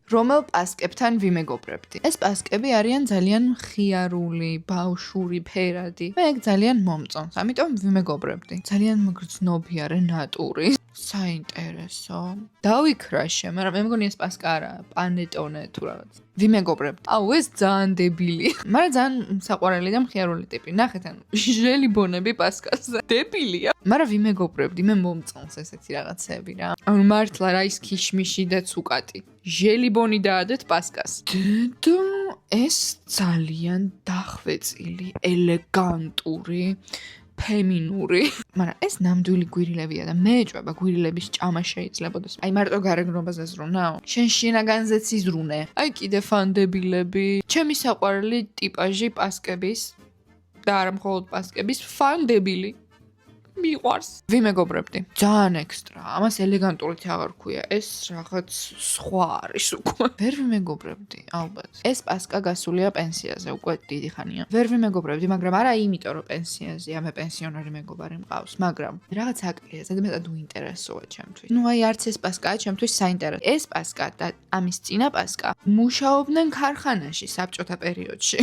რომელ პასკებთან ვიმეგობრებდი. ეს პასკები არიან ძალიან მხიარული, ბავშვური, ფერადი. მე ეგ ძალიან მომწონს, ამიტომ ვიმეგობრებდი. ძალიან მგრძნობიარე ნატური. საინტერესო. დავიქრაშე, მაგრამ მე მგონი ეს პასკა არა, პანეტონე თუ რაღაც. ვიმეგობრებდი. აუ, ეს ძალიან დებილი. მაგრამ ძალიან საყვარელი და მხიარული ტიპი. ნახეთ, ანუ ჟელიბონები პასკაზე. დებილია. მაგრამ ვიმეგობრებდი, მე მომწონს ესეთი რაღაცები რა. ანუ მართლა რა ის ქიშმიში და ცუკატი. ჟელიბონი დაადეთ პასკას. დედო, ეს ძალიან დახვეწილი, ელეგანტური. ფემინური. მაგრამ ეს ნამდვილი გვირილებია და მე ეჭვება გვირილების ჭამა შეიძლებაოდეს. აი მარტო გარეგნობაზე ზრუნაო. შენ შინაგანზეც იზრუნე. აი კიდე ფანდებილები. ჩემი საყვარელი ტიპაჟი პასკების და არა მხოლოდ პასკების ფანდებილი. მიყვარს. ვიმეგობრებდი. ძალიან ექსტრა. ამას ელეგანტურით აღარ ქვია. ეს რაღაც სხვა არის უკვე. ვერ ვიმეგობრებდი, ალბათ. ეს პასკა გასულია პენსიაზე, უკვე დიდი ხანია. ვერ ვიმეგობრებდი, მაგრამ არა იმიტომ, რომ პენსიაზეა, მე პენსიონერი მეგობარი მყავს, მაგრამ რაღაც აკლია, ზედმეტად უინტერესოა ჩემთვის. ნუ აი არც ეს პასკაა ჩემთვის საინტერესო. ეს პასკა და ამის წინა პასკა მუშაობდნენ ქარხანაში საბჭოთა პერიოდში.